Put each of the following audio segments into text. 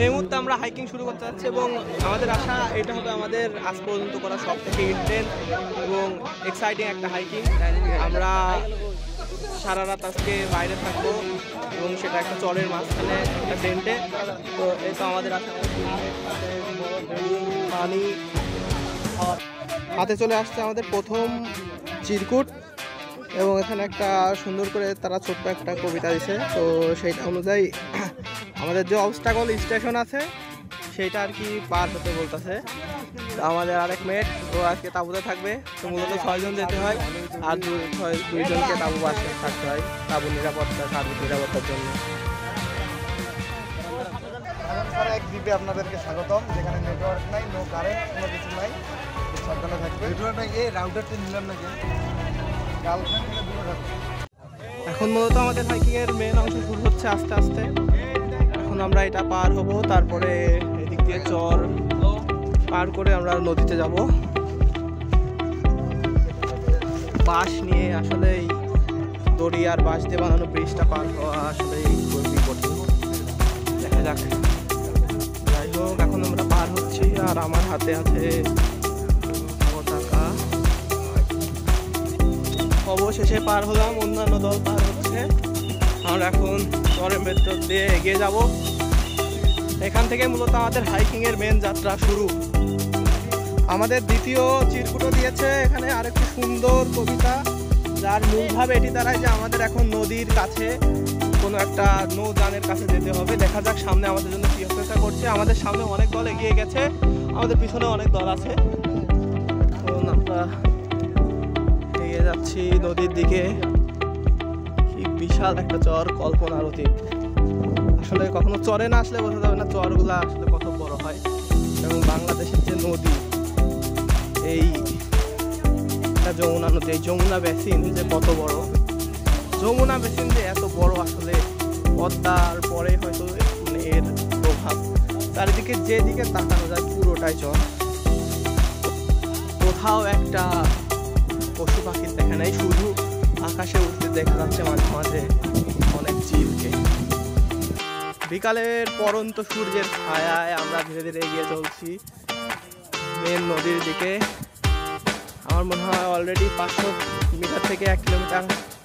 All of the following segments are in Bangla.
এই মুহূর্তে আমরা হাইকিং শুরু করতে যাচ্ছি এবং আমাদের আশা এটা হবে আমাদের আজ পর্যন্ত করা সব থেকে ইন্টেন্স এবং এক্সাইটিং একটা হাইকিং। আমরা সারা রাত আজকে বাইরে থাকবো এবং সেটা একটা চরের মাঝখানে একটা টেন্টে। তো এই তো আমাদের আশা পানি হাতে চলে আসছে আমাদের প্রথম চিরকুট এবং এখানে একটা সুন্দর করে তারা ছোট্ট একটা কবিতা দিছে। তো সেইটা অনুযায়ী আমাদের যে অবস্টাকল স্টেশন আছে সেইটা আর কি পার হতে বলতেছে। তো আমাদের আরেক মেট ও আজকে তাঁবুতে থাকবে। তো মূলত 6 জন যেতে হয় আর 2 জনকে তাঁবু বাসায় থাকতে হয় তাঁবু নিরাপত্তা সার্বিক নিরাপত্তার জন্য। এক দ্বীপে আপনাদেরকে স্বাগতম, যেখানে নেটওয়ার্ক নাই, নো কারেন্ট, কোনো কিছু নাই, সাবধানে থাকবে। নেটওয়ার্ক নাই, এই রাউটারটা নিলাম না কেন, গার্লফ্রেন্ড থেকে দূরে থাকবে। এখন মূলত আমাদের হাইকিংয়ের মেন অংশ শুরু হচ্ছে আস্তে আস্তে। এখন আমরা এটা পার হব, তারপরে এদিক দিয়ে চর পার করে আমরা নদীতে যাব। বাঁশ নিয়ে আসলে এই দড়ি আর বাঁশ দিয়ে বানানো ব্রিজটা পার হওয়া আসলে খুবই কঠিন। দেখা যাক। যাই হোক, এখন আমরা পার হচ্ছি আর আমার হাতে আছে পতাকা। অবশেষে পার হলাম, অন্যান্য দল পার হচ্ছে। আমরা এখন চরের ভেতর দিয়ে এগিয়ে যাব। এখান থেকে মূলত আমাদের হাইকিংয়ের মেন যাত্রা শুরু। আমাদের দ্বিতীয় চিরকুটও দিয়েছে এখানে আরেকটি সুন্দর কবিতা, যার মূলভাব এটি দাঁড়ায় যে আমাদের এখন নদীর কাছে কোনো একটা নৌযানের কাছে যেতে হবে। দেখা যাক সামনে আমাদের জন্য কি অপেক্ষা করছে। আমাদের সামনে অনেক দল এগিয়ে গেছে, আমাদের পিছনে অনেক দল আছে। এখন আমরা এগিয়ে যাচ্ছি নদীর দিকে। কি বিশাল একটা চর, কল্পনার অতীত। আসলে কখনো চরে না আসলে বোঝা যাবে না চরগুলা আসলে কত বড় হয়। এবং বাংলাদেশের যে নদী, এই যমুনা নদী, এই যমুনা বেসিন যে কত বড়, যমুনা বেসিন যে এত বড় আসলে পদ্মার পরে হয়তো মানে এর প্রভাব। চারিদিকে যেদিকে তাকানো যায় পুরোটাই চর। কোথাও একটা পশু পাখির দেখা নেই, শুধু আকাশে উঠতে দেখা যাচ্ছে মাঝে মাঝে অনেক চিলকে। বিকালের পরন্ত সূর্যের ছায়ায় আমরা ধীরে ধীরে এগিয়ে চলছি মেন নদীর দিকে। আমার মনে হয় অলরেডি 500 মিটার থেকে 1 কিলোমিটার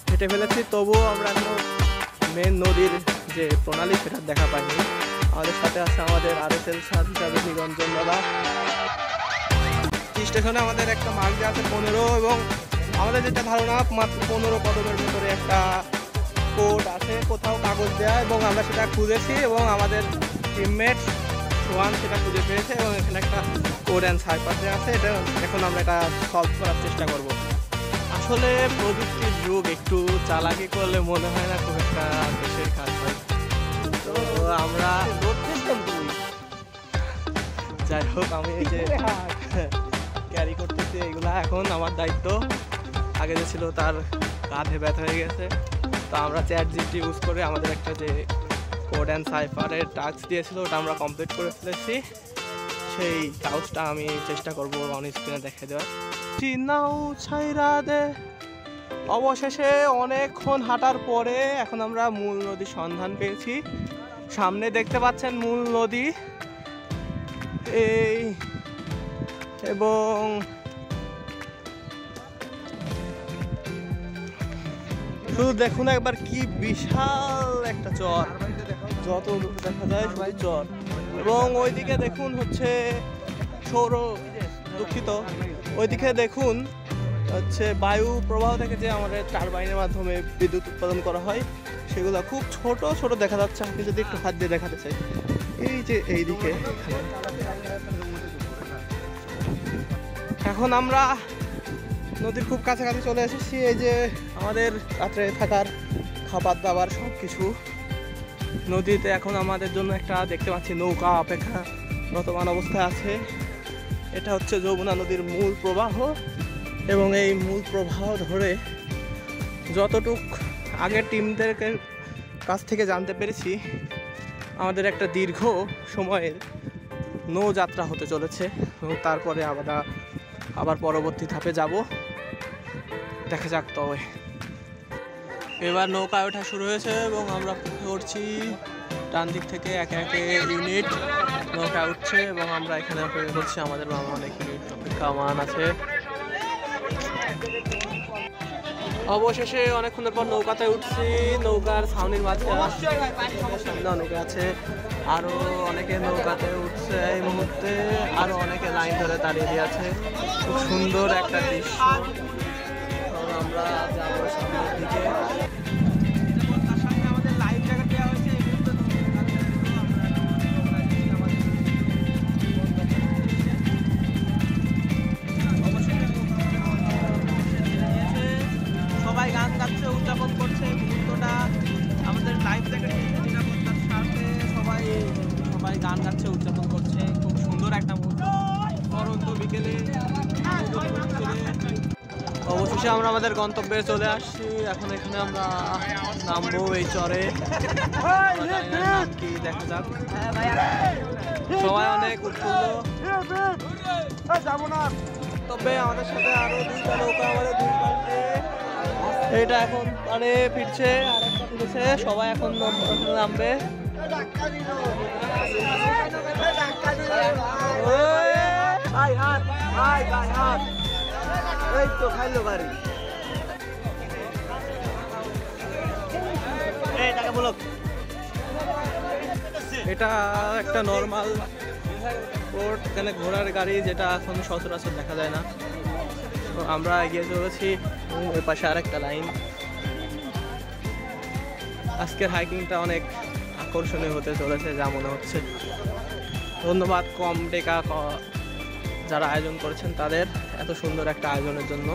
হেঁটে ফেলেছি, তবুও আমরা এখন মেন নদীর যে প্রণালী সেটা দেখা পাইনি। আমাদের সাথে আছে আমাদের RSL স্যার হিসাবে নিরঞ্জন দাদা। স্টেশনে আমাদের একটা মার্ক দেওয়া আছে 15 এবং আমাদের যেটা ধারণা মাত্র 15 কদমের ভেতরে একটা কোড আছে, কোথাও কাগজ দেওয়া, এবং আমরা সেটা খুঁজেছি এবং আমাদের টিমমেট সোহান সেটা খুঁজে পেয়েছে এবং এখানে একটা কোড অ্যান্ড সাইফার দেওয়া আছে। এটা এখন আমরা এটা সলভ করার চেষ্টা করব। আসলে প্রযুক্তির যুগ, একটু চালাকি করলে মনে হয় না খুব একটা দেশের কাজ হয়। তো আমরা যাই হোক, আমি এই যে ক্যারি করতেছি এগুলা এখন আমার দায়িত্ব। আগে যে ছিল তার কাঁধে ব্যথা হয়ে গেছে। তো আমরা ChatGPT ইউজ করে আমাদের একটা যে কোড অ্যান্ড সাইফারের টাস্ক দিয়েছিল ওটা আমরা কমপ্লিট করে ফেলেছি। সেই কাগজটা আমি চেষ্টা করবো অন স্ক্রিনে দেখে দেওয়ার। চিনাও ছাইরা দে। অবশেষে অনেকক্ষণ হাঁটার পরে এখন আমরা মূল নদীর সন্ধান পেয়েছি। সামনে দেখতে পাচ্ছেন মূল নদী এই, এবং শুধু দেখুন একবার কি বিশাল একটা চর, যত দেখা যায় শুধু চর। এবং ওইদিকে দেখুন হচ্ছে দুঃখিত, ওইদিকে দেখুন হচ্ছে বায়ু প্রবাহ থেকে যে আমাদের টারবাইনের মাধ্যমে বিদ্যুৎ উৎপাদন করা হয় সেগুলো খুব ছোট ছোট দেখা যাচ্ছে। আপনি যদি একটু হাত দিয়ে দেখাতে চাই, এই যে এইদিকে। এখন আমরা নদীর খুব কাছাকাছি চলে এসেছি। এই যে আমাদের রাত্রে থাকার খাবার দাবার সব কিছু নদীতে। এখন আমাদের জন্য একটা দেখতে পাচ্ছি নৌকা অপেক্ষা বর্তমান অবস্থায় আছে। এটা হচ্ছে যমুনা নদীর মূল প্রবাহ এবং এই মূল প্রবাহ ধরে যতটুক আগের টিমদেরকে কাছ থেকে জানতে পেরেছি আমাদের একটা দীর্ঘ সময়ের নৌযাত্রা হতে চলেছে এবং তারপরে আমরা আবার পরবর্তী ধাপে যাব। দেখা যাক। তবে এবার নৌকায় ওঠা শুরু হয়েছে এবং আমরা উঠছি ডান দিক থেকে একে একে ইউনিট নৌকা উঠছে এবং আমরা এখানে অপেক্ষা করছি। আমাদের বাবা অনেক ইউনিট অপেক্ষামান আছে। অবশেষে অনেকক্ষণের পর নৌকাতে উঠছি। নৌকার ছাউনির মাঝে সামনে অনেকে আছে, আরো অনেকে নৌকাতে উঠছে এই মুহূর্তে, আরো অনেকে লাইন ধরে দাঁড়িয়ে দিয়ে আছে। খুব সুন্দর একটা দৃশ্য। আমরা যাবো সামনের দিকে। সবাই গান গাচ্ছে, উদযাপন করছে মুহূর্তটা। আমাদের লাইফ জ্যাকেট নিরাপত্তার সাথে সবাই গান গাচ্ছে, উদযাপন করছে। খুব সুন্দর একটা মুহূর্ত পরন্ত বিকেলে। অবশেষে আমরা আমাদের গন্তব্যে চলে আসছি। এখন এখানে আমরা নামবো এই চরে। কি দেখা যাক, সবাই অনেক উৎফুল্ল। তবে আমাদের সাথে আরো দুইটা নৌকা আমাদের দুই পাল্টে এটা এখন মানে ফিরছে, আর একটা ফিরেছে। সবাই এখন নামবে। এই তো খাইলো বাড়ি। এটা একটা নর্মাল পোর্ট, এখানে ঘোড়ার গাড়ি, যেটা এখন সচরাচর দেখা যায় না। তো আমরা এগিয়ে চলেছি। ওই পাশে আর একটা লাইন। আজকের হাইকিংটা অনেক আকর্ষণীয় হতে চলেছে যা মনে হচ্ছে। ধন্যবাদ কম টেকা যারা আয়োজন করেছেন তাদের, এত সুন্দর একটা আয়োজনের জন্য।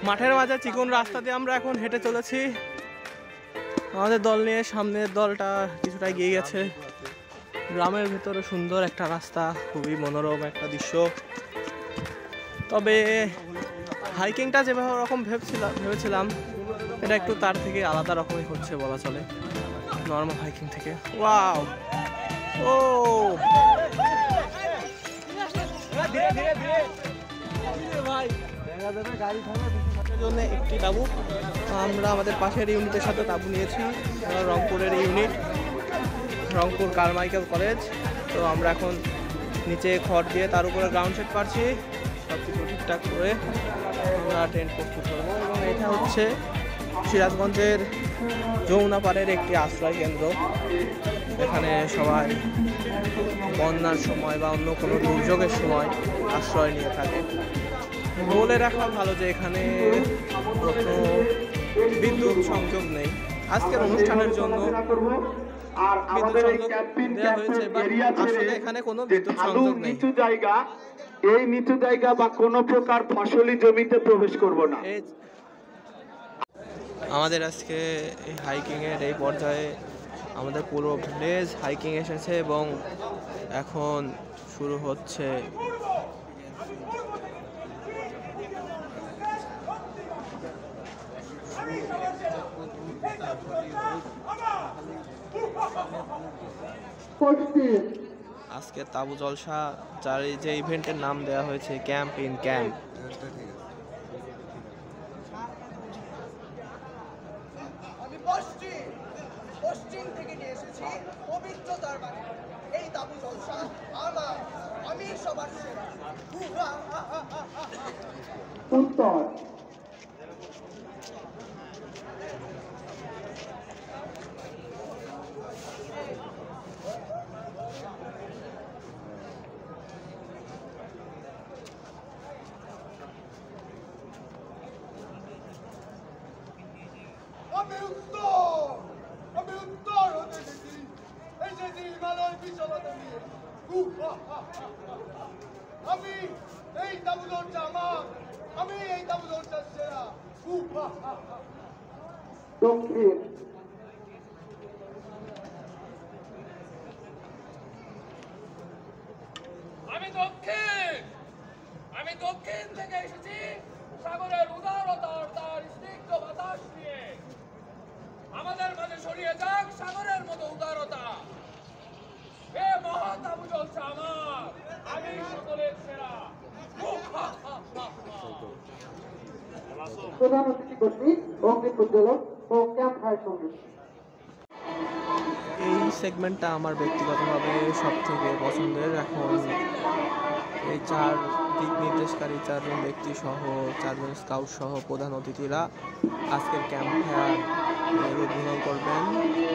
মাঠের মাঝে চিকন রাস্তা দিয়ে আমরা এখন হেঁটে চলেছি আমাদের দল নিয়ে। সামনের দলটা কিছুটা এগিয়ে গেছে। গ্রামের ভিতরে সুন্দর একটা রাস্তা, খুবই মনোরম একটা দৃশ্য। তবে হাইকিংটা যেভাবে রকম ভেবেছিলাম এটা একটু তার থেকে আলাদা রকমই হচ্ছে বলা চলে, নর্মাল হাইকিং থেকে। ওয়াও, ও জন্য একটি তাবু। আমরা আমাদের পাশের ইউনিটের সাথে তাবু নিয়েছি, রংপুরের ইউনিট, রংপুর কারমাইকেল কলেজ। তো আমরা এখন নিচে খড় দিয়ে তার উপরে গ্রাউন্ড সেট পাচ্ছি, সব কিছু ঠিকঠাক করে আমরা টেন্ট প্রস্তুত করবো। এবং এটা হচ্ছে সিরাজগঞ্জের যমুনাপাড়ের একটি আশ্রয় কেন্দ্র। এখানে সবাই বন্যার সময় বা অন্য কোনো দুর্যোগের সময় আশ্রয় নিয়ে থাকে। বলে রাখা ভালো যে এখানে কোনো বিদ্যুৎ সংযোগ নেই। আজকের অনুষ্ঠানের জন্য বিদ্যুৎ সংযোগ দেওয়া হয়েছে, আসলে এখানে কোনো বিদ্যুৎ সংযোগ নেই। এই নিচু জায়গা বা কোনো প্রকার ফসলি জমিতে প্রবেশ করব না। আমাদের আজকে এই হাইকিংয়ের এই পর্যায়ে আমাদের পুরো ভিলেজ হাইকিং এসেছে এবং এখন শুরু হচ্ছে। আজকে তাবু জলসা, যার যে ইভেন্টের নাম দেওয়া হয়েছে ক্যাম্প ইন ক্যাম্প। আমি পশ্চিম থেকে নিয়ে এসেছি পবিত্র দরবারে। এই তাবু জলসা আমার, আমি সবার সেরা। উত্তর আমি উত্তর হতে এসেছি হিমালয় বিশালতা নিয়ে। আমি এই তাবু জলসা আমার, আমি এই তাবু জলসার সেরা। দক্ষিণ আমি দক্ষিণ থেকে এসেছি সাগরের উদারতার তার স্নিগ্ধ বাতাস নিয়ে। আমাদের মাঝে ছড়িয়ে যাক সাগরের মতো উদারতা। এ মহা তাবু জলসা আমার, আমি সকলের সেরা। প্রধান অতিথি কর্তৃক অগ্নি প্রজ্বলন ও ক্যাম্প ফায়ার সঙ্গীত। এই সেগমেন্টটা আমার ব্যক্তিগতভাবে সব থেকে পছন্দের। এখন এই 4 দিক নির্দেশকারী 4 জন ব্যক্তি সহ 4 জন স্কাউট সহ প্রধান অতিথিরা আজকের ক্যাম্প ফায়ার উদ্বোধন করবেন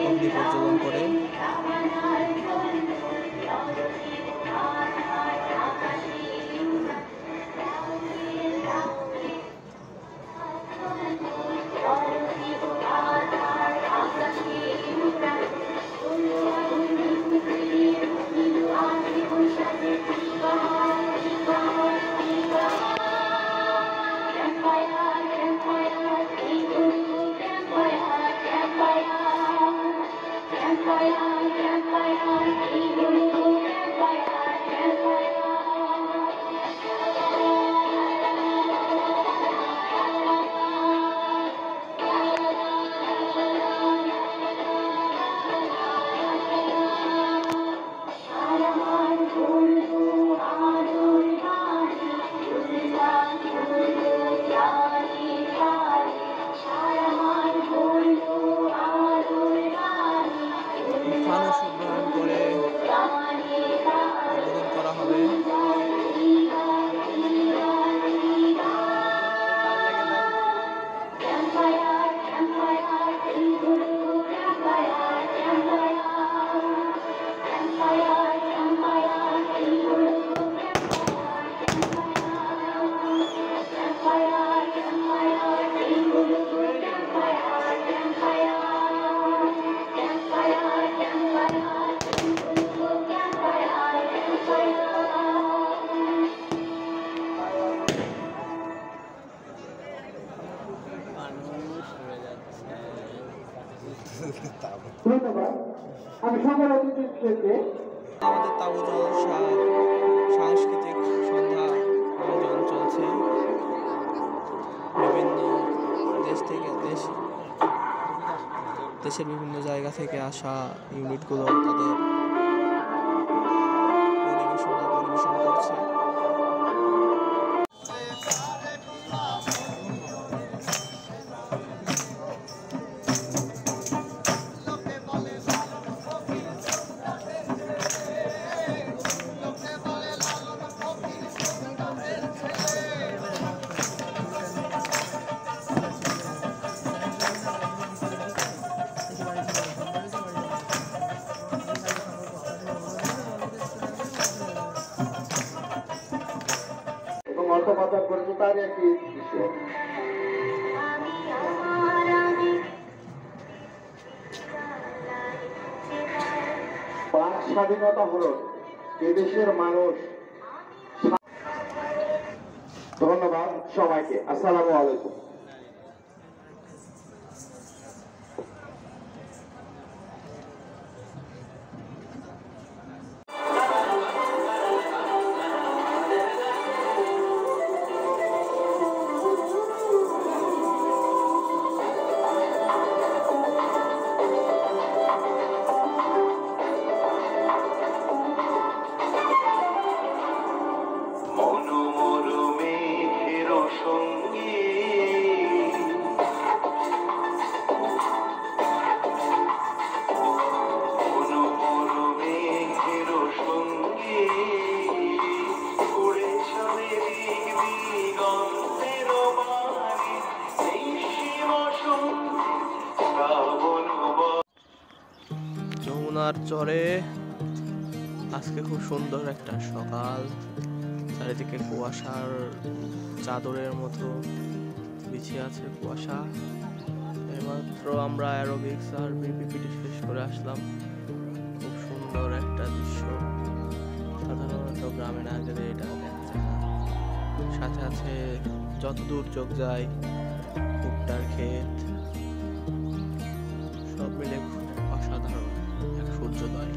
অগ্নি প্রজ্বলন করে। ফানুস উদ্বোধন করে উদ্বোধন করা হবে। ধন্যবাদ। আমি সকল অতিথিকে আমাদের তাবু জলসা সাংস্কৃতিক সন্ধ্যা আয়োজন চলছে। বিভিন্ন দেশের বিভিন্ন জায়গা থেকে আসা ইউনিটগুলো তাদের পরিবেশন করছে। এবং অর্থ পাচার করেছে তার একটি দৃশ্য। বাক স্বাধীনতা হলো এদেশের মানুষ। ধন্যবাদ সবাইকে। আসসালামু আলাইকুম। যমুনার চরে আজকে খুব সুন্দর একটা সকাল। চারিদিকে কুয়াশার চাদরের মতো বিছিয়ে আছে কুয়াশা। এইমাত্র আমরা অ্যারোবিক্স আর বিপিপিটি শেষ করে আসলাম। খুব সুন্দর একটা দৃশ্য, সাধারণত গ্রামে না গেলে এটা দেখা যায় না। সাথে আছে যতদূর চোখ যায় ভুট্টার ক্ষেত, সব মিলে খুব অসাধারণ এক সূর্যোদয়।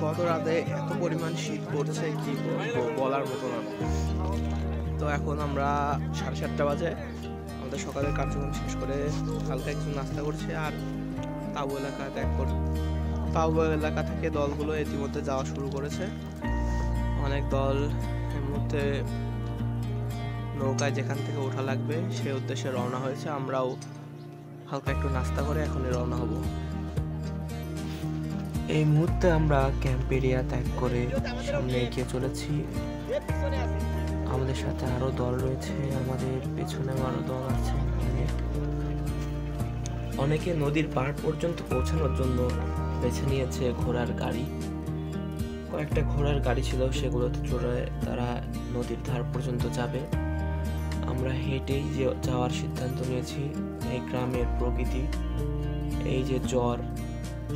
গত রাতে এত পরিমাণ শীত পড়ছে কি বলবো, বলার মতো না। তো এখন আমরা 7:30 বাজে আমাদের সকালের কার্যক্রম শেষ করে হালকা একটু নাস্তা করছি আর তাবু এলাকা ত্যাগ করছি। তাবু এলাকা থেকে দলগুলো ইতিমধ্যে যাওয়া শুরু করেছে। অনেক দল এর মধ্যে নৌকায় যেখান থেকে ওঠা লাগবে সেই উদ্দেশ্যে রওনা হয়েছে। আমরাও হালকা একটু নাস্তা করে এখনই রওনা হব। এই মুহূর্তে আমরা ক্যাম্প এরিয়া ত্যাগ করে সামনে এগিয়ে চলেছি। আমাদের সাথে আরো দল রয়েছে, আমাদের পেছনেও আরো দল আছে। অনেকে নদীর পাড় পর্যন্ত পৌঁছানোর জন্য বেছে নিয়েছে ঘোড়ার গাড়ি। কয়েকটা ঘোড়ার গাড়ি ছিল, সেগুলোতে চড়ে তারা নদীর ধার পর্যন্ত যাবে। আমরা হেঁটেই যাওয়ার সিদ্ধান্ত নিয়েছি। এই গ্রামের প্রকৃতি, এই যে জ্বর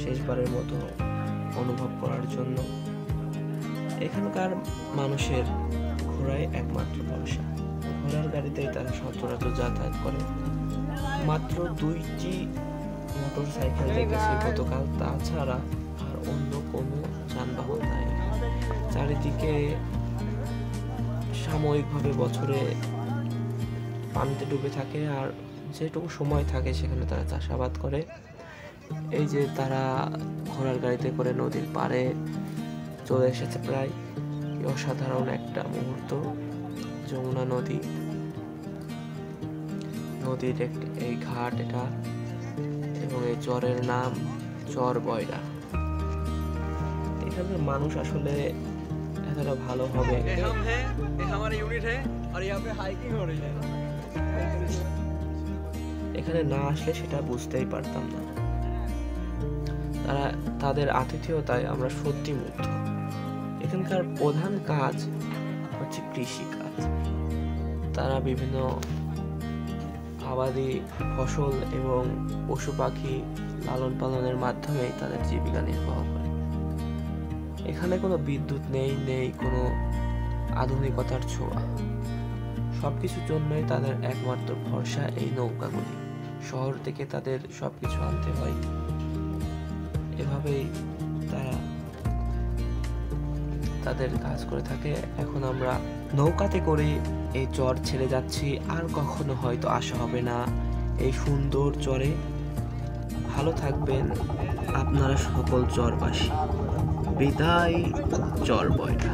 শেষবারের মতো অনুভব করার জন্য। এখানকার মানুষের ঘোড়ায় একমাত্র ভরসা। ঘোড়ার গাড়িতেই তারা সচরাচর যাতায়াত করে। মাত্র 2টি মোটর সাইকেল দেখেছি গতকাল, তাছাড়া আর অন্য কোনো যানবাহন নাই। চারিদিকে সাময়িকভাবে বছরে পানিতে ডুবে থাকে, আর যেটুকু সময় থাকে সেখানে তারা চাষাবাদ করে। এই যে তারা ঘোড়ার গাড়িতে করে নদীর পাড়ে চলে এসেছে প্রায়। অসাধারণ একটা মুহূর্ত। যমুনা নদীর এই ঘাট এটা, এবং এই চরের নাম চর বয়রা। এখানে মানুষ আসলে এতটা ভালো হবে এখানে না আসলে সেটা বুঝতেই পারতাম না। তাদের আতিথেয়তায় আমরা সত্যি মুগ্ধ। এখানকার প্রধান কাজ হচ্ছে কৃষি কাজ। তারা বিভিন্ন আবাদি ফসল এবং পশু পাখি লালন পালনের মাধ্যমে তাদের জীবিকা নির্বাহ করে। এখানে কোনো বিদ্যুৎ নেই কোনো আধুনিকতার ছোঁয়া। সবকিছুর জন্যই তাদের একমাত্র ভরসা এই নৌকাগুলি। শহর থেকে তাদের সবকিছু আনতে হয়। এভাবেই তারা তাদের কাজ করে থাকে। এখন আমরা নৌকাতে করে এই চর ছেড়ে যাচ্ছি। আর কখনো হয়তো আসা হবে না এই সুন্দর চরে। ভালো থাকবেন আপনারা সকল চরবাসী। বিদায় চর বয়রা।